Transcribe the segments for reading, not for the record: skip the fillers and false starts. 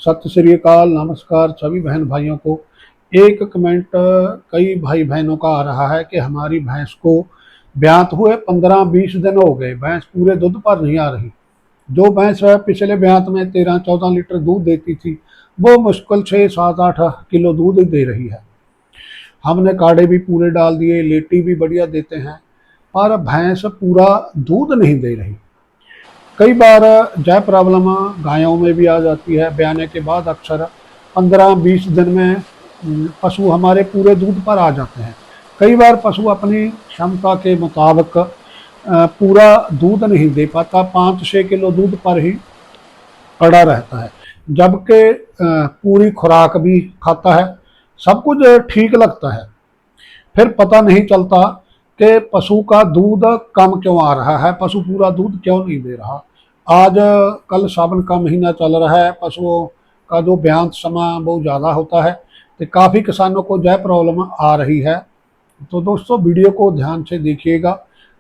सत श्री अकाल, नमस्कार सभी बहन भाइयों को। एक कमेंट कई भाई बहनों का आ रहा है कि हमारी भैंस को ब्यात हुए 15-20 दिन हो गए, भैंस पूरे दूध पर नहीं आ रही। जो भैंस पिछले ब्यात में 13-14 लीटर दूध देती थी, वो मुश्किल 6-7-8 किलो दूध दे रही है। हमने काढ़े भी पूरे डाल दिए, लेटी भी बढ़िया देते हैं, पर भैंस पूरा दूध नहीं दे रही। कई बार जय प्रॉब्लम गायों में भी आ जाती है। ब्याने के बाद अक्सर 15-20 दिन में पशु हमारे पूरे दूध पर आ जाते हैं। कई बार पशु अपनी क्षमता के मुताबिक पूरा दूध नहीं दे पाता, 5-6 किलो दूध पर ही अड़ा रहता है, जबकि पूरी खुराक भी खाता है, सब कुछ ठीक लगता है। फिर पता नहीं चलता कि पशु का दूध कम क्यों आ रहा है, पशु पूरा दूध क्यों नहीं दे रहा। आज कल सावन का महीना चल रहा है, पशुओं का जो ब्यात समय बहुत ज़्यादा होता है, तो काफ़ी किसानों को यह प्रॉब्लम आ रही है। तो दोस्तों वीडियो को ध्यान से देखिएगा।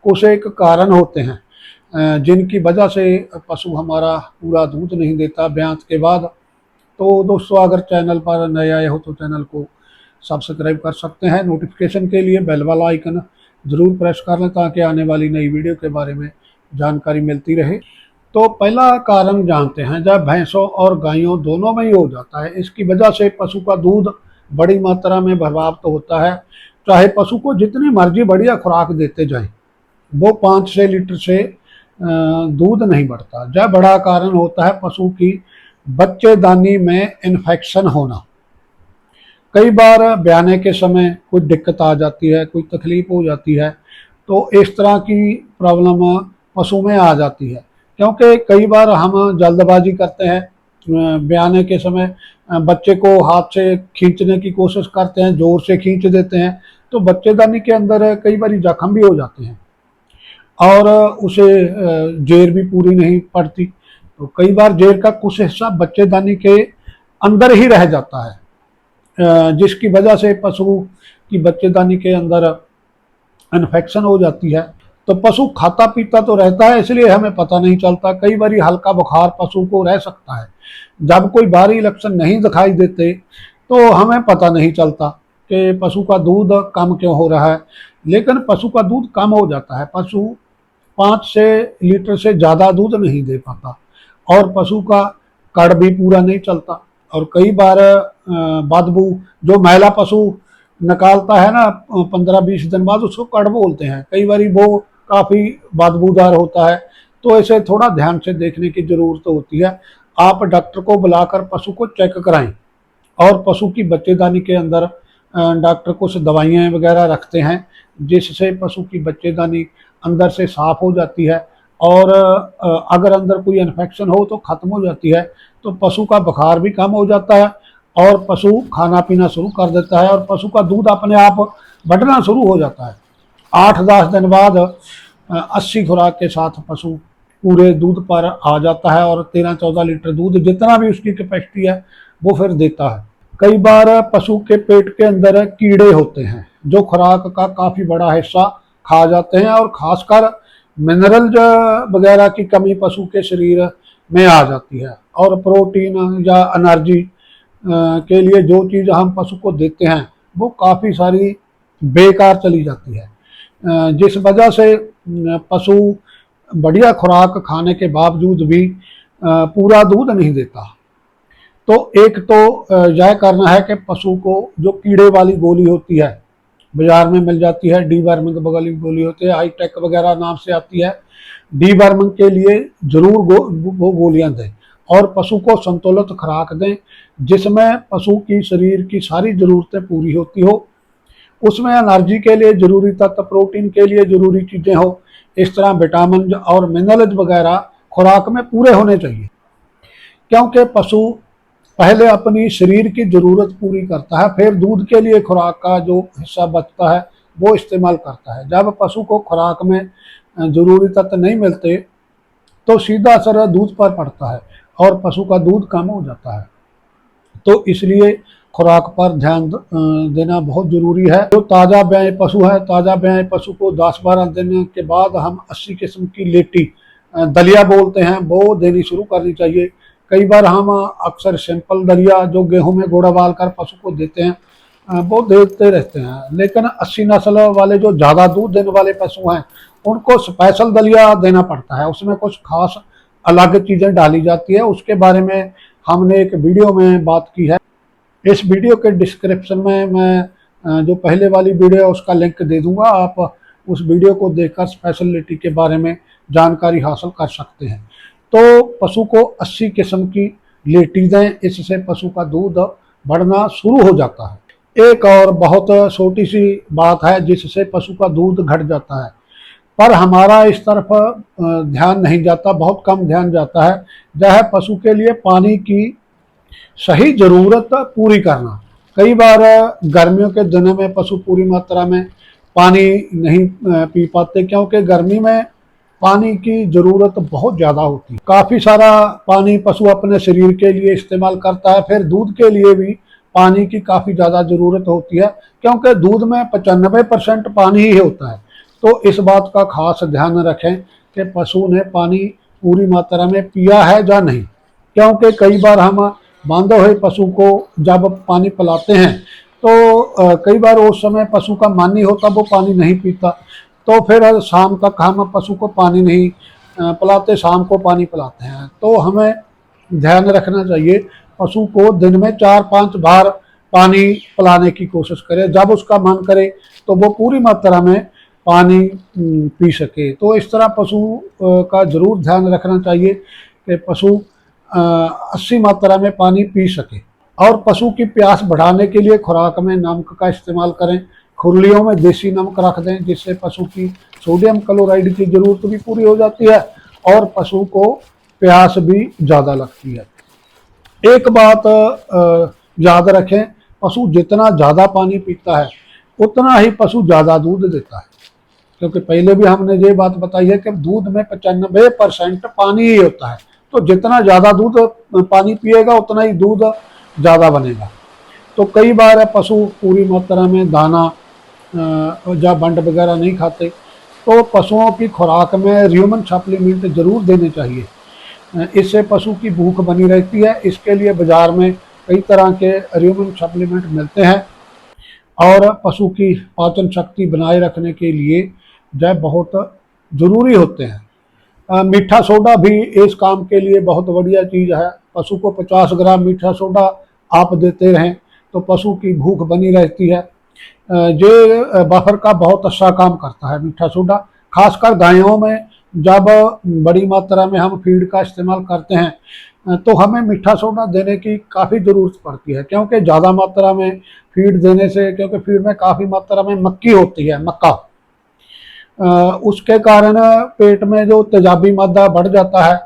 कुछ एक कारण होते हैं जिनकी वजह से पशु हमारा पूरा दूध नहीं देता ब्यात के बाद। तो दोस्तों अगर चैनल पर नए आए हो तो चैनल को सब्सक्राइब कर सकते हैं। नोटिफिकेशन के लिए बेल वाला आइकन ज़रूर प्रेस कर लें ताकि आने वाली नई वीडियो के बारे में जानकारी मिलती रहे। तो पहला कारण जानते हैं, जब भैंसों और गायों दोनों में ही हो जाता है। इसकी वजह से पशु का दूध बड़ी मात्रा में प्रभावित होता है। चाहे पशु को जितनी मर्जी बढ़िया खुराक देते जाएं, वो 5-6 लीटर से दूध नहीं बढ़ता। जब बड़ा कारण होता है पशु की बच्चेदानी में इन्फेक्शन होना। कई बार ब्याने के समय कुछ दिक्कत आ जाती है, कोई तकलीफ हो जाती है, तो इस तरह की प्रॉब्लम पशु में आ जाती है। क्योंकि कई बार हम जल्दबाजी करते हैं, ब्याने के समय बच्चे को हाथ से खींचने की कोशिश करते हैं, जोर से खींच देते हैं, तो बच्चेदानी के अंदर कई बार जख्म भी हो जाते हैं और उसे जेर भी पूरी नहीं पड़ती। तो कई बार जेर का कुछ हिस्सा बच्चेदानी के अंदर ही रह जाता है, जिसकी वजह से पशु की बच्चेदानी के अंदर इन्फेक्शन हो जाती है। तो पशु खाता पीता तो रहता है, इसलिए हमें पता नहीं चलता। कई बार हल्का बुखार पशु को रह सकता है। जब कोई बाहरी लक्षण नहीं दिखाई देते तो हमें पता नहीं चलता कि पशु का दूध कम क्यों हो रहा है। लेकिन पशु का दूध कम हो जाता है, पशु 5-6 लीटर से ज़्यादा दूध नहीं दे पाता और पशु का कड़ भी पूरा नहीं चलता। और कई बार बदबू जो मैला पशु निकालता है ना 15-20 दिन बाद, उसको कड़ बोलते हैं। कई बार वो काफ़ी बदबूदार होता है। तो इसे थोड़ा ध्यान से देखने की ज़रूरत होती है। आप डॉक्टर को बुलाकर पशु को चेक कराएं। और पशु की बच्चेदानी के अंदर डॉक्टर कुछ दवाइयाँ वगैरह रखते हैं, जिससे पशु की बच्चेदानी अंदर से साफ हो जाती है और अगर अंदर कोई इन्फेक्शन हो तो ख़त्म हो जाती है। तो पशु का बुखार भी कम हो जाता है और पशु खाना पीना शुरू कर देता है और पशु का दूध अपने आप बढ़ना शुरू हो जाता है। 8-10 दिन बाद 80 खुराक के साथ पशु पूरे दूध पर आ जाता है और 13-14 लीटर दूध जितना भी उसकी कैपेसिटी है वो फिर देता है। कई बार पशु के पेट के अंदर कीड़े होते हैं जो खुराक का काफ़ी बड़ा हिस्सा खा जाते हैं और खासकर मिनरल वगैरह की कमी पशु के शरीर में आ जाती है और प्रोटीन या एनर्जी के लिए जो चीज़ हम पशु को देते हैं वो काफ़ी सारी बेकार चली जाती है, जिस वजह से पशु बढ़िया खुराक खाने के बावजूद भी पूरा दूध नहीं देता। तो एक तो यह करना है कि पशु को जो कीड़े वाली गोली होती है, बाजार में मिल जाती है, डीवर्मिंग वाली गोली होती है, हाईटेक वगैरह नाम से आती है। डीवर्मिंग के लिए ज़रूर वो गोलियां दें और पशु को संतुलित खुराक दें जिसमें पशु की शरीर की सारी ज़रूरतें पूरी होती हो। उसमें एनर्जी के लिए ज़रूरी तत्व, प्रोटीन के लिए ज़रूरी चीज़ें हो, इस तरह विटामिन और मिनरल्स वगैरह खुराक में पूरे होने चाहिए। क्योंकि पशु पहले अपनी शरीर की ज़रूरत पूरी करता है, फिर दूध के लिए खुराक का जो हिस्सा बचता है वो इस्तेमाल करता है। जब पशु को खुराक में ज़रूरी तत्व नहीं मिलते तो सीधा असर दूध पर पड़ता है और पशु का दूध कम हो जाता है। तो इसलिए खुराक पर ध्यान देना बहुत ज़रूरी है। जो ताज़ा ब्याए पशु है, ताज़ा ब्याए पशु को 10-12 दिन के बाद हम 80 किस्म की लेटी, दलिया बोलते हैं, वो देनी शुरू करनी चाहिए। कई बार हम अक्सर सिंपल दलिया जो गेहूं में गुड़ डाल कर पशु को देते हैं वो देते रहते हैं, लेकिन 80 नस्ल वाले जो ज़्यादा दूध देने वाले पशु हैं उनको स्पेशल दलिया देना पड़ता है। उसमें कुछ खास अलग चीज़ें डाली जाती है, उसके बारे में हमने एक वीडियो में बात की है। इस वीडियो के डिस्क्रिप्शन में मैं जो पहले वाली वीडियो है उसका लिंक दे दूंगा, आप उस वीडियो को देखकर स्पेशलिटी के बारे में जानकारी हासिल कर सकते हैं। तो पशु को 80 किस्म की लेटी दें, इससे पशु का दूध बढ़ना शुरू हो जाता है। एक और बहुत छोटी सी बात है जिससे पशु का दूध घट जाता है, पर हमारा इस तरफ ध्यान नहीं जाता, बहुत कम ध्यान जाता है। वह है पशु के लिए पानी की सही ज़रूरत पूरी करना। कई बार गर्मियों के दिनों में पशु पूरी मात्रा में पानी नहीं पी पाते, क्योंकि गर्मी में पानी की ज़रूरत बहुत ज़्यादा होती है। काफ़ी सारा पानी पशु अपने शरीर के लिए इस्तेमाल करता है, फिर दूध के लिए भी पानी की काफ़ी ज़्यादा ज़रूरत होती है, क्योंकि दूध में 95% पानी ही होता है। तो इस बात का खास ध्यान रखें कि पशु ने पानी पूरी मात्रा में पिया है या नहीं, क्योंकि कई बार हम बांधे हुए पशु को जब पानी पिलाते हैं तो कई बार उस समय पशु का मन नहीं होता, वो पानी नहीं पीता, तो फिर शाम तक हम पशु को पानी नहीं पिलाते, शाम को पानी पिलाते हैं। तो हमें ध्यान रखना चाहिए, पशु को दिन में 4-5 बार पानी पिलाने की कोशिश करें, जब उसका मन करे तो वो पूरी मात्रा में पानी पी सके। तो इस तरह पशु का ज़रूर ध्यान रखना चाहिए कि पशु 80 मात्रा में पानी पी सके। और पशु की प्यास बढ़ाने के लिए खुराक में नमक का इस्तेमाल करें। खुरलियों में देसी नमक रख दें, जिससे पशु की सोडियम क्लोराइड की ज़रूरत भी पूरी हो जाती है और पशु को प्यास भी ज़्यादा लगती है। एक बात याद रखें, पशु जितना ज़्यादा पानी पीता है उतना ही पशु ज़्यादा दूध देता है, क्योंकि पहले भी हमने ये बात बताई है कि दूध में 95% पानी ही होता है। तो जितना ज़्यादा दूध पानी पिएगा उतना ही दूध ज़्यादा बनेगा। तो कई बार पशु पूरी मात्रा में दाना या बंड वगैरह नहीं खाते, तो पशुओं की खुराक में र्यूमन सप्लीमेंट जरूर देने चाहिए। इससे पशु की भूख बनी रहती है। इसके लिए बाज़ार में कई तरह के र्यूमन सप्लीमेंट मिलते हैं और पशु की पाचन शक्ति बनाए रखने के लिए जो बहुत ज़रूरी होते हैं। मीठा सोडा भी इस काम के लिए बहुत बढ़िया चीज़ है। पशु को 50 ग्राम मीठा सोडा आप देते रहें तो पशु की भूख बनी रहती है। ये बफर का बहुत अच्छा काम करता है मीठा सोडा, खासकर गायों में जब बड़ी मात्रा में हम फीड का इस्तेमाल करते हैं तो हमें मीठा सोडा देने की काफ़ी ज़रूरत पड़ती है, क्योंकि ज़्यादा मात्रा में फीड देने से, क्योंकि फीड में काफ़ी मात्रा में मक्की होती है, मक्का, उसके कारण पेट में जो तेजाबी मादा बढ़ जाता है,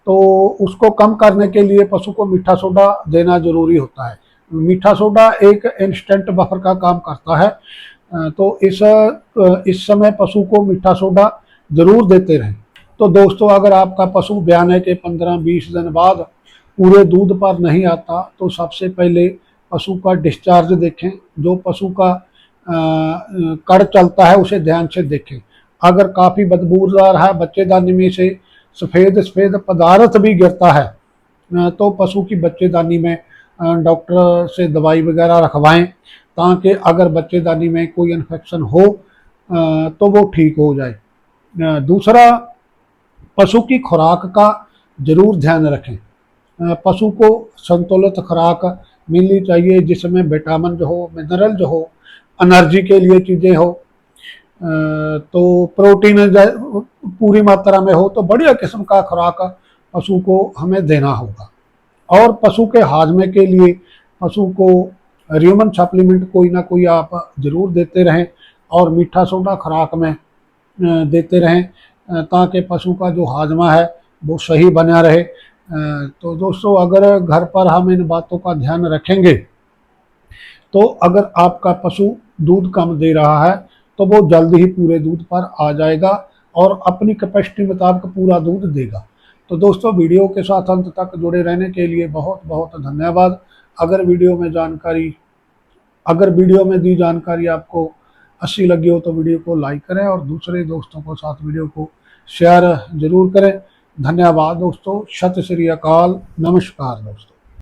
तो उसको कम करने के लिए पशु को मीठा सोडा देना ज़रूरी होता है। मीठा सोडा एक इंस्टेंट बफर का काम करता है। तो इस समय पशु को मीठा सोडा ज़रूर देते रहें। तो दोस्तों, अगर आपका पशु ब्याने के 15-20 दिन बाद पूरे दूध पर नहीं आता तो सबसे पहले पशु का डिस्चार्ज देखें। जो पशु का कड़ चलता है उसे ध्यान से देखें। अगर काफ़ी बदबूदार है, बच्चेदानी में से सफ़ेद सफ़ेद पदार्थ भी गिरता है तो पशु की बच्चेदानी में डॉक्टर से दवाई वगैरह रखवाएं, ताकि अगर बच्चेदानी में कोई इन्फेक्शन हो तो वो ठीक हो जाए। दूसरा, पशु की खुराक का ज़रूर ध्यान रखें। पशु को संतुलित खुराक मिलनी चाहिए, जिसमें विटामिन जो हो, मिनरल जो हो, एनर्जी के लिए चीज़ें हो, तो प्रोटीन पूरी मात्रा में हो, तो बढ़िया किस्म का खुराक पशु को हमें देना होगा। और पशु के हाजमे के लिए पशु को र्यूमन सप्लीमेंट कोई ना कोई आप ज़रूर देते रहें और मीठा सोडा खुराक में देते रहें, ताकि पशु का जो हाजमा है वो सही बना रहे। तो दोस्तों, अगर घर पर हम इन बातों का ध्यान रखेंगे तो अगर आपका पशु दूध कम दे रहा है तो वो जल्दी ही पूरे दूध पर आ जाएगा और अपनी कैपेसिटी मुताबिक पूरा दूध देगा। तो दोस्तों, वीडियो के साथ अंत तक जुड़े रहने के लिए बहुत बहुत धन्यवाद। अगर वीडियो में दी जानकारी आपको अच्छी लगी हो तो वीडियो को लाइक करें और दूसरे दोस्तों के साथ वीडियो को शेयर ज़रूर करें। धन्यवाद दोस्तों। सत श्री अकाल, नमस्कार दोस्तों।